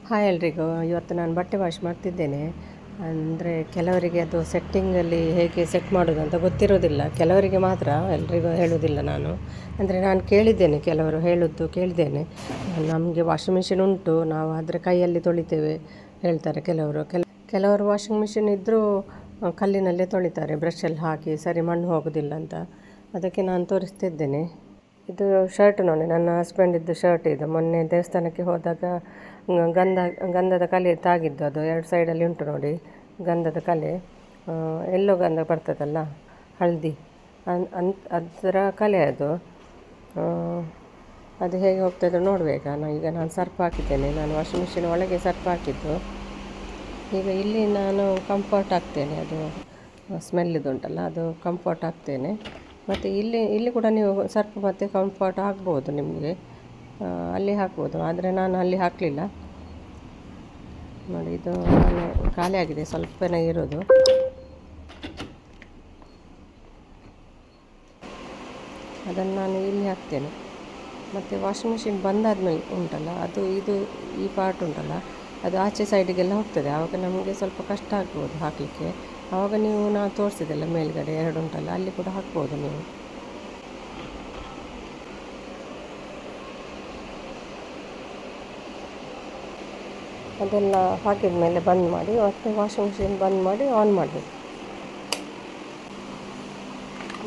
Hi ಎಲ್ರಿಗೂ. ಇವತ್ತು ನಾನು ಬಟ್ಟೆ ವಾಶ್ ಮಾಡ್ತಿದ್ದೇನೆ. ಅಂದರೆ ಕೆಲವರಿಗೆ ಅದು ಸೆಟ್ಟಿಂಗಲ್ಲಿ ಹೇಗೆ ಸೆಟ್ ಮಾಡೋದು ಅಂತ ಗೊತ್ತಿರೋದಿಲ್ಲ, ಕೆಲವರಿಗೆ ಮಾತ್ರ, ಎಲ್ರಿಗೂ ಹೇಳೋದಿಲ್ಲ ನಾನು. ಅಂದರೆ ನಾನು ಕೇಳಿದ್ದೇನೆ, ಕೆಲವರು ಹೇಳೋದು ಕೇಳಿದ್ದೇನೆ. ನಮಗೆ ವಾಷಿಂಗ್ ಮಿಷಿನ್ ಉಂಟು, ನಾವು ಆದರೆ ಕೈಯಲ್ಲಿ ತೊಳಿತೇವೆ ಹೇಳ್ತಾರೆ ಕೆಲವರು. ಕೆಲವರು ವಾಷಿಂಗ್ ಮಿಷಿನ್ ಇದ್ದರೂ ಕಲ್ಲಿನಲ್ಲೇ ತೊಳಿತಾರೆ, ಬ್ರಷಲ್ಲಿ ಹಾಕಿ, ಸರಿ ಮಣ್ಣು ಹೋಗೋದಿಲ್ಲ ಅಂತ. ಅದಕ್ಕೆ ನಾನು ತೋರಿಸ್ತಿದ್ದೇನೆ. ಇದು ಶರ್ಟ್ ನೋಡಿ, ನನ್ನ ಹಸ್ಬೆಂಡಿದ್ದು ಶರ್ಟ್ ಇದು. ಮೊನ್ನೆ ದೇವಸ್ಥಾನಕ್ಕೆ ಹೋದಾಗ ಗಂಧದ ಕಲೆ ತಾಗಿದ್ದು, ಅದು 2 ಸೈಡಲ್ಲಿ ಉಂಟು ನೋಡಿ ಗಂಧದ ಕಲೆ. ಎಲ್ಲೋ ಗಂಧ ಬರ್ತದಲ್ಲ, ಹಳದಿ, ಅದರ ಕಲೆ ಅದು. ಅದು ಹೇಗೆ ಹೋಗ್ತದೆ ನೋಡಬೇಕಾ. ಈಗ ನಾನು ಸರ್ಫ್ ಹಾಕಿದ್ದೇನೆ, ನಾನು ವಾಷಿಂಗ್ ಮಿಷಿನ್ ಒಳಗೆ ಸರ್ಫ್ ಹಾಕಿದ್ದು. ಈಗ ಇಲ್ಲಿ ನಾನು ಕಂಫರ್ಟ್ ಹಾಕ್ತೇನೆ, ಅದು ಸ್ಮೆಲ್ಲಿದುಂಟಲ್ಲ, ಅದು ಕಂಫರ್ಟ್ ಹಾಕ್ತೇನೆ. ಮತ್ತು ಇಲ್ಲಿ ಕೂಡ ನೀವು ಸರ್ಫ್ ಮತ್ತು ಕಂಫರ್ಟ್ ಹಾಕ್ಬೋದು, ನಿಮಗೆ ಅಲ್ಲಿ ಹಾಕ್ಬೋದು. ಆದರೆ ನಾನು ಅಲ್ಲಿ ಹಾಕಲಿಲ್ಲ ನೋಡಿ. ಇದು ನಾನು ಖಾಲಿ ಆಗಿದೆ, ಸ್ವಲ್ಪನೇ ಇರೋದು. ಅದನ್ನು ನಾನು ಇಲ್ಲಿ ಹಾಕ್ತೇನೆ. ಮತ್ತು ವಾಷಿಂಗ್ ಮಿಷಿನ್ ಬಂದಾದ್ಮೇಲೆ ಉಂಟಲ್ಲ, ಅದು ಈ ಪಾರ್ಟ್ ಉಂಟಲ್ಲ, ಅದು ಆಚೆ ಸೈಡಿಗೆಲ್ಲ ಹೋಗ್ತದೆ. ಆವಾಗ ನಮಗೆ ಸ್ವಲ್ಪ ಕಷ್ಟ ಆಗ್ಬೋದು ಹಾಕಲಿಕ್ಕೆ. ಆವಾಗ ನೀವು ನಾನು ತೋರಿಸಿದೆಲ್ಲ ಮೇಲ್ಗಡೆ 2 ಉಂಟಲ್ಲ, ಅಲ್ಲಿ ಕೂಡ ಹಾಕ್ಬೋದು ನೀವು. ಅದೆಲ್ಲ ಹಾಕಿದ ಮೇಲೆ ಬಂದ್ ಮಾಡಿ, ಮತ್ತೆ ವಾಷಿಂಗ್ ಮಿಷಿನ್ ಬಂದ್ ಮಾಡಿ ಆನ್ ಮಾಡಬೇಕು.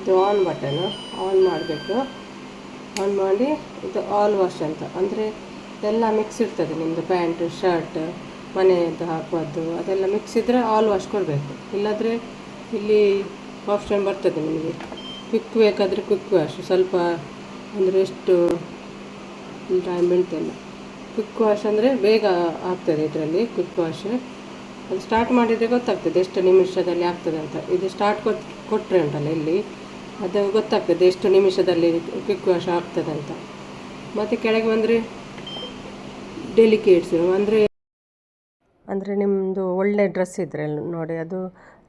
ಇದು ಆನ್ ಬಟನ್, ಆನ್ ಮಾಡಬೇಕು. ಆನ್ ಮಾಡಿ ಇದು ಆಲ್ ವಾಶ್ ಅಂತ, ಅಂದರೆ ಎಲ್ಲ ಮಿಕ್ಸ್ ಇರ್ತದೆ ನಿಮ್ಮದು, ಪ್ಯಾಂಟು, ಶರ್ಟ್, ಮನೆಯದ್ದು ಹಾಕುವುದು, ಅದೆಲ್ಲ ಮಿಕ್ಸ್ ಇದ್ದರೆ ಆಲ್ ವಾಶ್ ಕೊಡಬೇಕು. ಇಲ್ಲಾಂದರೆ ಇಲ್ಲಿ ಆಪ್ಷನ್ ಬರ್ತದೆ ನಿಮಗೆ, ಕ್ವಿಕ್ ಬೇಕಾದರೆ ಕ್ವಿಕ್ ವಾಶ್, ಸ್ವಲ್ಪ ಅಂದರೆ ಎಷ್ಟು ಟೈಮ್ ಬೀಳ್ತಲ್ಲ. ಕ್ವಿಕ್ ವಾಶ್ ಅಂದರೆ ಬೇಗ ಆಗ್ತದೆ ಇದರಲ್ಲಿ. ಕ್ವಿಕ್ ವಾಶ್ ಅದು ಸ್ಟಾರ್ಟ್ ಮಾಡಿದರೆ ಗೊತ್ತಾಗ್ತದೆ ಎಷ್ಟು ನಿಮಿಷದಲ್ಲಿ ಆಗ್ತದೆ ಅಂತ. ಇದು ಸ್ಟಾರ್ಟ್ ಕೊಟ್ಟರೆ ಉಂಟಲ್ಲ ಇಲ್ಲಿ, ಅದು ಗೊತ್ತಾಗ್ತದೆ ಎಷ್ಟು ನಿಮಿಷದಲ್ಲಿ ಕ್ವಿಕ್ ವಾಶ್ ಆಗ್ತದೆ ಅಂತ. ಮತ್ತು ಕೆಳಗೆ ಬಂದರೆ ಡೆಲಿಕೇಟ್ಸು, ಅಂದರೆ ನಿಮ್ಮದು ಒಳ್ಳೆ ಡ್ರೆಸ್ ಇದ್ದರೆ ನೋಡಿ, ಅದು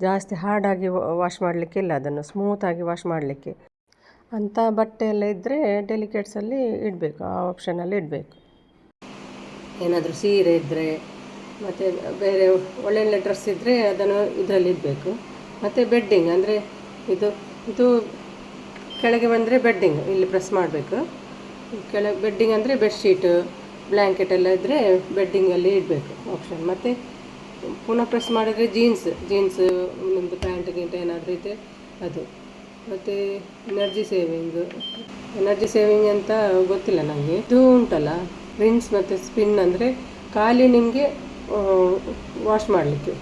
ಜಾಸ್ತಿ ಹಾರ್ಡಾಗಿ ವಾಶ್ ಮಾಡಲಿಕ್ಕಿಲ್ಲ, ಅದನ್ನು ಸ್ಮೂತಾಗಿ ವಾಶ್ ಮಾಡಲಿಕ್ಕೆ ಅಂಥ ಬಟ್ಟೆ ಎಲ್ಲ ಇದ್ದರೆ ಡೆಲಿಕೇಟ್ಸಲ್ಲಿ ಇಡಬೇಕು, ಆ ಆಪ್ಷನಲ್ಲಿ ಇಡಬೇಕು. ಏನಾದರೂ ಸೀರೆ ಇದ್ದರೆ ಮತ್ತು ಬೇರೆ ಒಳ್ಳೊಳ್ಳೆ ಡ್ರೆಸ್ ಇದ್ದರೆ ಅದನ್ನು ಇದರಲ್ಲಿ ಇಡಬೇಕು. ಮತ್ತು ಬೆಡ್ಡಿಂಗ್ ಅಂದರೆ ಇದು ಕೆಳಗೆ ಬಂದರೆ ಬೆಡ್ಡಿಂಗ್ ಇಲ್ಲಿ ಪ್ರೆಸ್ ಮಾಡಬೇಕು. ಕೆಳಗೆ ಬೆಡ್ಡಿಂಗ್ ಅಂದರೆ ಬೆಡ್ಶೀಟು, ಬ್ಲ್ಯಾಂಕೆಟ್ ಎಲ್ಲ ಇದ್ದರೆ ಬೆಡ್ಡಿಂಗಲ್ಲಿ ಇಡಬೇಕು ಆಪ್ಷನ್. ಮತ್ತು ಪುನಃ ಪ್ರೆಸ್ ಮಾಡಿದರೆ ಜೀನ್ಸ್ ನಿಮ್ಮದು ಪ್ಯಾಂಟ್ ಗಿಂಟ್ ಏನಾದರೂ ಇದ್ದರೆ ಅದು. ಮತ್ತು ಎನರ್ಜಿ ಸೇವಿಂಗ್ ಅಂತ ಗೊತ್ತಿಲ್ಲ ನನಗೆ. ಇದು ಉಂಟಲ್ಲ ರಿನ್ಸ್ ಮತ್ತು ಸ್ಪಿನ್, ಅಂದರೆ ಖಾಲಿ ನಿಮಗೆ ವಾಶ್ ಮಾಡಲಿಕ್ಕೆ.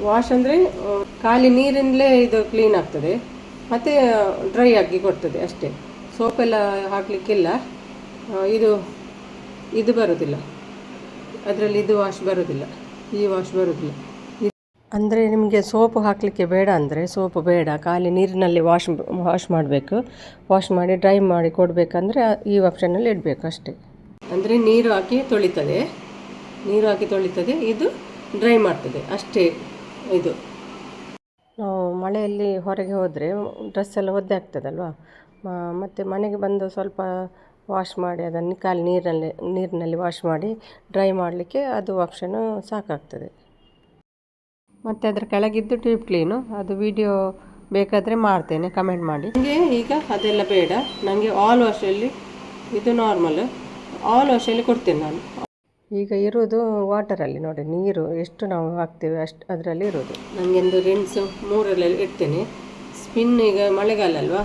ವಾಶ್ ಅಂದರೆ ಖಾಲಿ ನೀರಿಂದಲೇ ಇದು ಕ್ಲೀನ್ ಆಗ್ತದೆ, ಮತ್ತು ಡ್ರೈ ಆಗಿ ಕೊಡ್ತದೆ ಅಷ್ಟೇ. ಸೋಪೆಲ್ಲ ಹಾಕಲಿಕ್ಕಿಲ್ಲ. ಇದು ಬರೋದಿಲ್ಲ ಅದರಲ್ಲಿ, ಇದು ವಾಶ್ ಬರೋದಿಲ್ಲ, ಈ ವಾಶ್ ಬರೋದಿಲ್ಲ. ಅಂದರೆ ನಿಮಗೆ ಸೋಪು ಹಾಕಲಿಕ್ಕೆ ಬೇಡ ಅಂದರೆ ಸೋಪು ಬೇಡ, ಖಾಲಿ ನೀರಿನಲ್ಲಿ ವಾಶ್ ಮಾಡಬೇಕು. ವಾಶ್ ಮಾಡಿ ಡ್ರೈ ಮಾಡಿ ಕೊಡಬೇಕಂದ್ರೆ ಈ ಆಪ್ಷನಲ್ಲಿ ಇಡಬೇಕು ಅಷ್ಟೇ. ಅಂದರೆ ನೀರು ಹಾಕಿ ತೊಳಿತದೆ, ಇದು ಡ್ರೈ ಮಾಡ್ತದೆ ಅಷ್ಟೇ. ಇದು ನಾವು ಮಳೆಯಲ್ಲಿ ಹೊರಗೆ ಹೋದರೆ ಡ್ರೆಸ್ ಎಲ್ಲ ಒದ್ದೆ ಆಗ್ತದಲ್ವ, ಮತ್ತು ಮನೆಗೆ ಬಂದು ಸ್ವಲ್ಪ ವಾಶ್ ಮಾಡಿ ಅದನ್ನು ಖಾಲಿ ನೀರಿನಲ್ಲಿ ವಾಶ್ ಮಾಡಿ ಡ್ರೈ ಮಾಡಲಿಕ್ಕೆ ಅದು ಆಪ್ಷನು ಸಾಕಾಗ್ತದೆ. ಮತ್ತು ಅದರ ಕೆಳಗಿದ್ದು ಟ್ಯೂಬ್ ಕ್ಲೀನು, ಅದು ವಿಡಿಯೋ ಬೇಕಾದರೆ ಮಾಡ್ತೇನೆ, ಕಮೆಂಟ್ ಮಾಡಿ. ನನಗೆ ಈಗ ಅದೆಲ್ಲ ಬೇಡ, ನನಗೆ ಆಲ್ ವಾಶಲ್ಲಿ ಇದು ನಾರ್ಮಲ್ ಆಲ್ ವಾಶಲ್ಲಿ ಕೊಡ್ತೇನೆ ನಾನು. ಈಗ ಇರೋದು ವಾಟರಲ್ಲಿ ನೋಡಿ, ನೀರು ಎಷ್ಟು ನಾವು ಹಾಕ್ತೇವೆ ಅಷ್ಟು ಅದರಲ್ಲಿ ಇರೋದು. ನನಗೆಂದು ರಿನ್ಸು 3ರಲ್ಲಿ ಇಡ್ತೇನೆ. ಸ್ಪಿನ್ ಈಗ ಮಳೆಗಾಲ ಅಲ್ವಾ,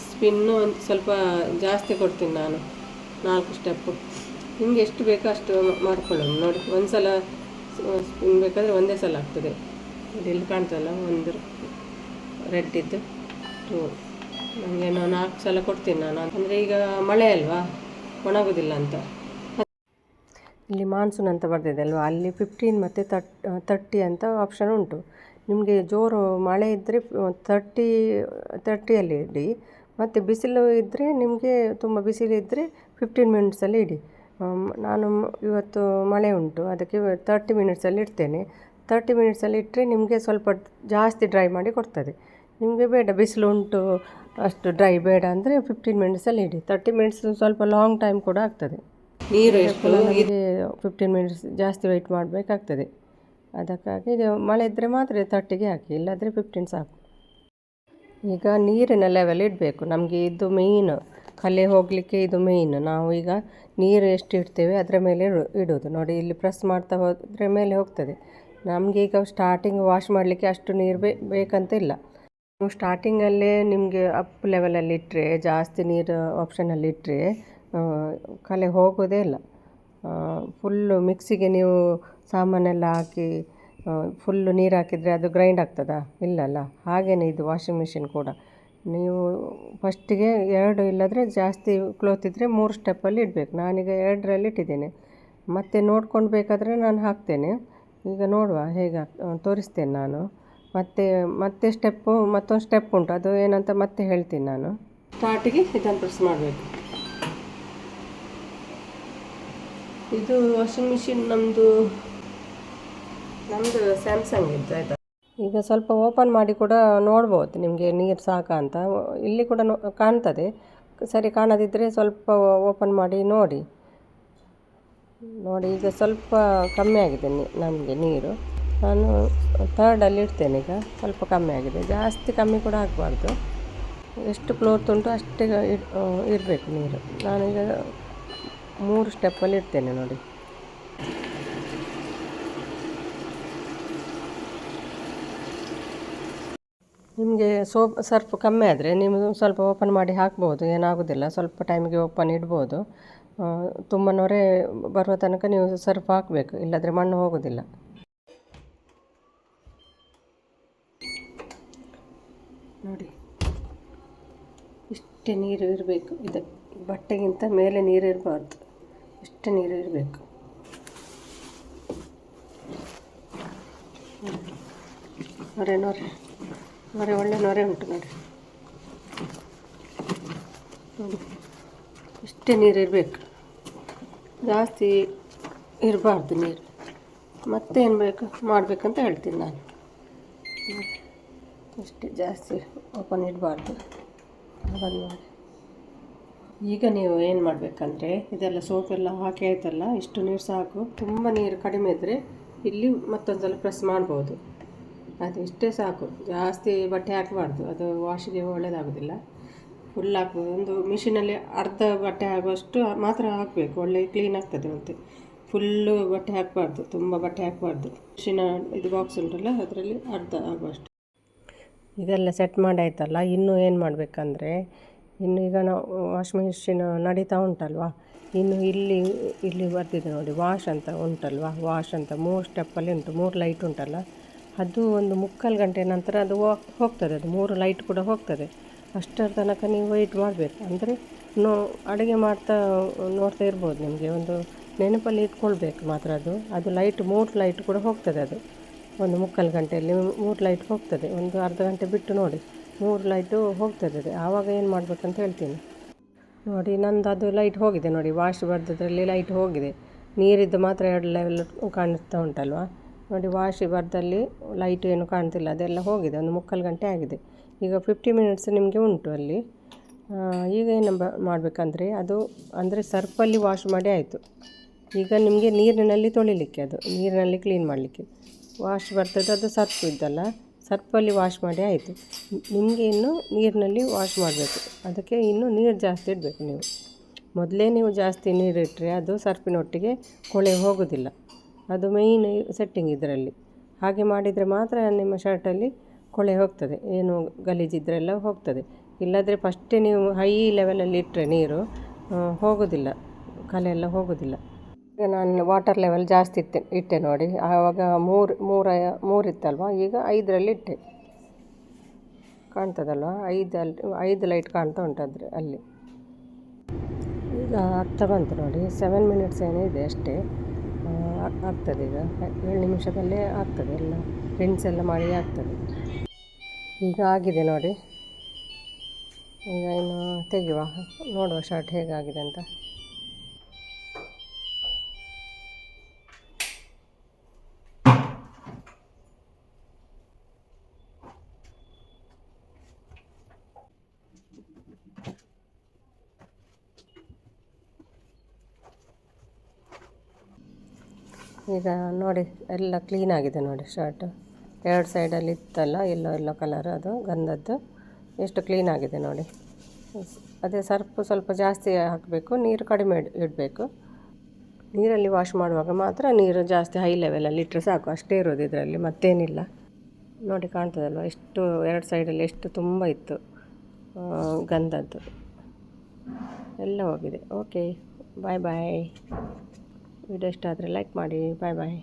ಸ್ಪಿನ್ನು ಒಂದು ಸ್ವಲ್ಪ ಜಾಸ್ತಿ ಕೊಡ್ತೀನಿ ನಾನು, 4 ಸ್ಟೆಪ್ಪು. ನಿಮಗೆ ಎಷ್ಟು ಬೇಕೋ ಅಷ್ಟು ಮಾಡ್ಕೊಳ್ಳೋದು ನೋಡಿ. ಒಂದು ಸಲ ಸ್ಪಿನ್ ಬೇಕಾದರೆ ಒಂದೇ ಸಲ ಆಗ್ತದೆ. ಇಲ್ಲಿ ಕಾಣ್ತಲ್ಲ ಒಂದು ರೆಡ್ ಇದ್ದು 2, ನನಗೆ 4 ಸಲ ಕೊಡ್ತೀನಿ ನಾನು. ಅಂದರೆ ಈಗ ಮಳೆ ಅಲ್ವಾ, ಒಣಗೋದಿಲ್ಲ ಅಂತ. ಇಲ್ಲಿ ಮಾನ್ಸೂನ್ ಅಂತ ಬರ್ತಿದೆ ಅಲ್ವಾ, ಅಲ್ಲಿ 15 ಮತ್ತು 30 ಅಂತ ಆಪ್ಷನ್ ಉಂಟು. ನಿಮಗೆ ಜೋರು ಮಳೆ ಇದ್ದರೆ 30ಅಲ್ಲಿ ಇಡಿ. ಮತ್ತು ಬಿಸಿಲು ಇದ್ದರೆ, ನಿಮಗೆ ತುಂಬ ಬಿಸಿಲು ಇದ್ದರೆ 15 ಮಿನಿಟ್ಸಲ್ಲಿ ಇಡಿ. ನಾನು ಇವತ್ತು ಮಳೆ ಉಂಟು, ಅದಕ್ಕೆ 30 ಮಿನಿಟ್ಸಲ್ಲಿ ಇಡ್ತೇನೆ. 30 ಮಿನಿಟ್ಸಲ್ಲಿ ಇಟ್ಟರೆ ನಿಮಗೆ ಸ್ವಲ್ಪ ಜಾಸ್ತಿ ಡ್ರೈ ಮಾಡಿ ಕೊಡ್ತದೆ. ನಿಮಗೆ ಬೇಡ ಬಿಸಿಲು ಉಂಟು ಅಷ್ಟು ಡ್ರೈ ಬೇಡ ಅಂದರೆ 15 ಮಿನಿಟ್ಸಲ್ಲಿ ಇಡಿ. 30 ಮಿನಿಟ್ಸ್ ಸ್ವಲ್ಪ ಲಾಂಗ್ ಟೈಮ್ ಕೂಡ ಆಗ್ತದೆ. ನೀರು ಎಷ್ಟು ನಮಗೆ 15 ಮಿನಿಟ್ಸ್ ಜಾಸ್ತಿ ವೆಯ್ಟ್ ಮಾಡಬೇಕಾಗ್ತದೆ. ಅದಕ್ಕಾಗಿ ಮಳೆ ಇದ್ದರೆ ಮಾತ್ರ 30ಗೆ ಹಾಕಿ, ಇಲ್ಲಾಂದರೆ 15 ಸಾಕು. ಈಗ ನೀರಿನ ಲೆವೆಲ್ ಇಡಬೇಕು. ನಮಗೆ ಇದು ಮೇಯ್ನು, ಕಲೆ ಹೋಗಲಿಕ್ಕೆ ಇದು ಮೇಯ್ನು. ನಾವು ಈಗ ನೀರು ಎಷ್ಟು ಇಡ್ತೇವೆ ಅದರ ಮೇಲೆ ಇಡೋದು. ನೋಡಿ, ಇಲ್ಲಿ ಪ್ರೆಸ್ ಮಾಡ್ತಾ ಹೋದರೆ ಮೇಲೆ ಹೋಗ್ತದೆ. ನಮಗೆ ಈಗ ಸ್ಟಾರ್ಟಿಂಗ್ ವಾಶ್ ಮಾಡಲಿಕ್ಕೆ ಅಷ್ಟು ನೀರು ಬೇಕಂತ ಇಲ್ಲ. ನೀವು ಸ್ಟಾರ್ಟಿಂಗಲ್ಲೇ ನಿಮಗೆ ಅಪ್ ಲೆವೆಲಲ್ಲಿ ಇಟ್ಟರೆ, ಜಾಸ್ತಿ ನೀರು ಆಪ್ಷನಲ್ಲಿ ಇಟ್ಟರೆ ಕಲೆ ಹೋಗೋದೇ ಇಲ್ಲ. ಫುಲ್ಲು ಮಿಕ್ಸಿಗೆ ನೀವು ಸಾಮಾನೆಲ್ಲ ಹಾಕಿ ಫುಲ್ಲು ನೀರು ಹಾಕಿದರೆ ಅದು ಗ್ರೈಂಡ್ ಆಗ್ತದಾ? ಇಲ್ಲಲ್ಲ. ಹಾಗೆಯೇ ಇದು ವಾಷಿಂಗ್ ಮಿಷಿನ್ ಕೂಡ. ನೀವು ಫಸ್ಟಿಗೆ 2 ಇಲ್ಲದ್ರೆ ಜಾಸ್ತಿ ಕ್ಲೋತ್ ಇದ್ದರೆ 3 ಸ್ಟೆಪ್ಪಲ್ಲಿ ಇಡಬೇಕು. ನಾನೀಗ 2ರಲ್ಲಿ ಇಟ್ಟಿದ್ದೇನೆ. ಮತ್ತೆ ನೋಡ್ಕೊಂಡು ಬೇಕಾದರೆ ನಾನು ಹಾಕ್ತೇನೆ. ಈಗ ನೋಡುವ, ಹೇಗೆ ತೋರಿಸ್ತೇನೆ ನಾನು. ಮತ್ತೆ ಮತ್ತೊಂದು ಸ್ಟೆಪ್ ಉಂಟು, ಅದು ಏನಂತ ಮತ್ತೆ ಹೇಳ್ತೀನಿ ನಾನು. ಸ್ಟಾರ್ಟಿಗೆ ಇದನ್ನು ಪ್ರೆಸ್ ಮಾಡಬೇಕು. ಇದು ವಾಷಿಂಗ್ ಮಿಷಿನ್ ನಮ್ಮದು ಸ್ಯಾಮ್ಸಂಗ್ ಇದ್ದು, ಆಯಿತಾ. ಈಗ ಸ್ವಲ್ಪ ಓಪನ್ ಮಾಡಿ ಕೂಡ ನೋಡ್ಬೋದು ನಿಮಗೆ ನೀರು ಸಾಕಾ ಅಂತ. ಇಲ್ಲಿ ಕೂಡ ಕಾಣ್ತದೆ. ಸರಿ ಕಾಣದಿದ್ದರೆ ಸ್ವಲ್ಪ ಓಪನ್ ಮಾಡಿ ನೋಡಿ. ಈಗ ಸ್ವಲ್ಪ ಕಮ್ಮಿ ಆಗಿದೆ ನಮಗೆ ನೀರು. ನಾನು 3ರಲ್ಲಿ ಇಡ್ತೇನೆ. ಈಗ ಸ್ವಲ್ಪ ಕಮ್ಮಿ ಆಗಿದೆ. ಜಾಸ್ತಿ ಕಮ್ಮಿ ಕೂಡ ಆಗಬಾರ್ದು. ಎಷ್ಟು ಕ್ಲೋತ್ ಉಂಟು ಅಷ್ಟೇ ಇರಬೇಕು ನೀರು. ನಾನೀಗ 3 ಸ್ಟೆಪ್ಪಲ್ಲಿ ಇಡ್ತೇನೆ ನೋಡಿ. ನಿಮಗೆ ಸರ್ಫ್ ಕಮ್ಮಿ ಆದರೆ ನೀವು ಸ್ವಲ್ಪ ಓಪನ್ ಮಾಡಿ ಹಾಕ್ಬೋದು, ಏನಾಗೋದಿಲ್ಲ. ಸ್ವಲ್ಪ ಟೈಮಿಗೆ ಓಪನ್ ಇಡ್ಬೋದು. ತುಂಬ ನೊರೆ ಬರುವ ತನಕ ನೀವು ಸರ್ಫ್ ಹಾಕಬೇಕು, ಇಲ್ಲಾಂದರೆ ಮಣ್ಣು ಹೋಗೋದಿಲ್ಲ. ನೋಡಿ, ಇಷ್ಟೇ ನೀರು ಇರಬೇಕು. ಇದು ಬಟ್ಟೆಗಿಂತ ಮೇಲೆ ನೀರು ಇರಬಾರ್ದು, ಇಷ್ಟೇ ನೀರು ಇರಬೇಕು. ನೊರೆ ಒಳ್ಳೆ ನೊರೆ ಉಂಟು ನೋಡಿ. ಇಷ್ಟೇ ನೀರು ಇರಬೇಕು, ಜಾಸ್ತಿ ಇರಬಾರ್ದು ನೀರು. ಮತ್ತೇನು ಮಾಡಬೇಕಂತ ಹೇಳ್ತೀನಿ ನಾನು. ಇಷ್ಟೇ, ಜಾಸ್ತಿ ಓಪನ್ ಇಡಬಾರ್ದು. ಬಂದು ಮಾಡಿ. ಈಗ ನೀವು ಏನು ಮಾಡಬೇಕಂದ್ರೆ, ಇದೆಲ್ಲ ಸೋಪೆಲ್ಲ ಹಾಕಿ ಆಯ್ತಲ್ಲ, ಇಷ್ಟು ನೀರು ಸಾಕು. ತುಂಬ ನೀರು ಕಡಿಮೆ ಇದ್ದರೆ ಇಲ್ಲಿ ಮತ್ತೊಂದು ಸಲ ಪ್ರೆಸ್ ಮಾಡ್ಬೋದು. ಅದು ಇಷ್ಟೇ ಸಾಕು, ಜಾಸ್ತಿ ಬಟ್ಟೆ ಹಾಕಬಾರ್ದು, ಅದು ವಾಶಿಗೆ ಒಳ್ಳೆಯದಾಗೋದಿಲ್ಲ. ಫುಲ್ ಹಾಕ್ಬೋದು. ಒಂದು ಮಿಷಿನಲ್ಲಿ ಅರ್ಧ ಬಟ್ಟೆ ಆಗುವಷ್ಟು ಮಾತ್ರ ಹಾಕಬೇಕು, ಒಳ್ಳೆ ಕ್ಲೀನ್ ಆಗ್ತದೆ. ಮತ್ತು ಫುಲ್ಲು ಬಟ್ಟೆ ಹಾಕಬಾರ್ದು, ತುಂಬ ಬಟ್ಟೆ ಹಾಕಬಾರ್ದು. ಮಿಷಿನ ಇದು ಬಾಕ್ಸ್ ಉಂಟಲ್ಲ, ಅದರಲ್ಲಿ ಅರ್ಧ ಆಗುವಷ್ಟು. ಇದೆಲ್ಲ ಸೆಟ್ ಮಾಡಾಯ್ತಲ್ಲ. ಇನ್ನೂ ಏನು ಮಾಡಬೇಕಂದ್ರೆ, ಈಗ ನಾವು ವಾಷಿಂಗ್ ಮಿಷಿನ್ ನಡೀತಾ ಉಂಟಲ್ವ, ಇನ್ನು ಇಲ್ಲಿ ಬರ್ತಿದೆ ನೋಡಿ, ವಾಶ್ ಅಂತ ಉಂಟಲ್ವ. ವಾಶ್ ಅಂತ 3 ಸ್ಟೆಪ್ಪಲ್ಲಿ ಉಂಟು. 3 ಲೈಟ್ ಉಂಟಲ್ಲ, ಅದು ಒಂದು 3/4 ಗಂಟೆ ನಂತರ ಅದು ಹೋಗ್ತದೆ. ಅದು 3 ಲೈಟ್ ಕೂಡ ಹೋಗ್ತದೆ. ಅಷ್ಟರ ತನಕ ನೀವು ವೆಯ್ಟ್ ಮಾಡಬೇಕು. ಅಂದರೆ ಅಡುಗೆ ಮಾಡ್ತಾ ನೋಡ್ತಾ ಇರ್ಬೋದು. ನಿಮಗೆ ಒಂದು ನೆನಪಲ್ಲಿ ಇಟ್ಕೊಳ್ಬೇಕು ಮಾತ್ರ. ಅದು ಲೈಟ್ 3 ಲೈಟ್ ಕೂಡ ಹೋಗ್ತದೆ. ಅದು ಒಂದು 3/4 ಗಂಟೆಯಲ್ಲಿ 3 ಲೈಟ್ ಹೋಗ್ತದೆ. ಒಂದು ಅರ್ಧ ಗಂಟೆ ಬಿಟ್ಟು ನೋಡಿ, 3 ಲೈಟು ಹೋಗ್ತದೆ. ಅದು ಆವಾಗ ಏನು ಮಾಡಬೇಕಂತ ಹೇಳ್ತೀನಿ ನೋಡಿ. ನಂದು ಅದು ಲೈಟ್ ಹೋಗಿದೆ ನೋಡಿ, ವಾಶ್ ಬರ್ದದ್ರಲ್ಲಿ ಲೈಟ್ ಹೋಗಿದೆ. ನೀರಿದ್ದು ಮಾತ್ರ 2 ಲೆವೆಲ್ ಕಾಣಿಸ್ತಾ ಉಂಟಲ್ವ ನೋಡಿ. ವಾಶ್ ಬರ್ದಲ್ಲಿ ಲೈಟು ಏನು ಕಾಣ್ತಿಲ್ಲ, ಅದೆಲ್ಲ ಹೋಗಿದೆ. ಒಂದು 3/4 ಗಂಟೆ ಆಗಿದೆ. ಈಗ 50 ಮಿನಿಟ್ಸ್ ನಿಮಗೆ ಉಂಟು ಅಲ್ಲಿ. ಈಗ ಏನು ಮಾಡಬೇಕಂದ್ರೆ, ಅದು ಅಂದರೆ ಸರ್ಫಲ್ಲಿ ವಾಶ್ ಮಾಡಿ ಆಯಿತು. ಈಗ ನಿಮಗೆ ನೀರಿನಲ್ಲಿ ತೊಳಿಲಿಕ್ಕೆ, ಅದು ನೀರಿನಲ್ಲಿ ಕ್ಲೀನ್ ಮಾಡಲಿಕ್ಕೆ ವಾಶ್ ಬರ್ತದೆ. ಅದು ಸರ್ಫ್ ಇದ್ದಲ್ಲ, ಸರ್ಫಲ್ಲಿ ವಾಶ್ ಮಾಡಿ ಆಯಿತು. ನಿಮಗೆ ಇನ್ನು ನೀರಿನಲ್ಲಿ ವಾಶ್ ಮಾಡಬೇಕು. ಅದಕ್ಕೆ ಇನ್ನೂ ನೀರು ಜಾಸ್ತಿ ಇಡಬೇಕು. ಮೊದಲೇ ನೀವು ಜಾಸ್ತಿ ನೀರಿಟ್ಟರೆ ಅದು ಸರ್ಫಿನೊಟ್ಟಿಗೆ ಕೊಳೆ ಹೋಗೋದಿಲ್ಲ. ಅದು ಮೇಯ್ನ್ ಸೆಟ್ಟಿಂಗ್ ಇದರಲ್ಲಿ. ಹಾಗೆ ಮಾಡಿದರೆ ಮಾತ್ರ ನಿಮ್ಮ ಶರ್ಟಲ್ಲಿ ಕೊಳೆ ಹೋಗ್ತದೆ, ಏನು ಗಲೀಜಿದ್ರೆಲ್ಲ ಹೋಗ್ತದೆ. ಇಲ್ಲದ್ರೆ ಫಸ್ಟೇ ನೀವು ಹೈ ಲೆವೆಲಲ್ಲಿ ಇಟ್ಟರೆ ನೀರು ಹೋಗೋದಿಲ್ಲ, ಕಲೆ ಎಲ್ಲ ಹೋಗೋದಿಲ್ಲ. ಈಗ ನಾನು ವಾಟರ್ ಲೆವೆಲ್ ಜಾಸ್ತಿ ಇಟ್ಟೆ ನೋಡಿ. ಆವಾಗ 3 ಇತ್ತಲ್ವ, ಈಗ 5ರಲ್ಲಿ ಇಟ್ಟೆ. ಕಾಣ್ತದಲ್ವ, 5 ಲೈಟ್ ಕಾಣ್ತಾ ಉಂಟು ಅಲ್ಲಿ. ಈಗ ಆಗ್ತಾ ಬಂತು ನೋಡಿ. 7 ಮಿನಿಟ್ಸ್ ಏನಿದೆ ಅಷ್ಟೇ, ಆಗ್ತದೆ. ಈಗ 7 ನಿಮಿಷದಲ್ಲೇ ಆಗ್ತದೆ. ಎಲ್ಲ ರಿನ್ಸ್ ಎಲ್ಲ ಮಾಡಿ ಆಗ್ತದೆ. ಈಗ ಆಗಿದೆ ನೋಡಿ. ಈಗ ಇನ್ನು ತೆಗೆಯುವ, ನೋಡುವ ಶರ್ಟ್ ಹೇಗಾಗಿದೆ ಅಂತ. ಈಗ ನೋಡಿ ಎಲ್ಲ ಕ್ಲೀನಾಗಿದೆ ನೋಡಿ ಶರ್ಟ್. ಎರಡು ಸೈಡಲ್ಲಿ ಇತ್ತಲ್ಲ ಎಲ್ಲೋ ಎಲ್ಲೋ ಕಲರ್ ಅದು ಗಂಧದ್ದು, ಎಷ್ಟು ಕ್ಲೀನಾಗಿದೆ ನೋಡಿ. ಅದೇ ಸರ್ಫ್ ಸ್ವಲ್ಪ ಜಾಸ್ತಿ ಹಾಕಬೇಕು, ನೀರು ಕಡಿಮೆ ಇಡಬೇಕು. ನೀರಲ್ಲಿ ವಾಶ್ ಮಾಡುವಾಗ ಮಾತ್ರ ನೀರು ಜಾಸ್ತಿ ಹೈ ಲೆವೆಲಲ್ಲಿ ಇಟ್ಟರೆ ಸಾಕು, ಅಷ್ಟೇ ಇರೋದು ಇದರಲ್ಲಿ, ಮತ್ತೇನಿಲ್ಲ. ನೋಡಿ ಕಾಣ್ತದಲ್ವ ಎಷ್ಟು ಎರಡು ಸೈಡಲ್ಲಿ ಎಷ್ಟು ತುಂಬ ಇತ್ತು ಗಂಧದ್ದು, ಎಲ್ಲ ಹೋಗಿದೆ. ಓಕೆ, ಬಾಯ್ ಬಾಯ್. ವಿಡಿಯೋ ಇಷ್ಟ ಆದರೆ ಲೈಕ್ ಮಾಡಿ. ಬಾಯ್ ಬಾಯ್.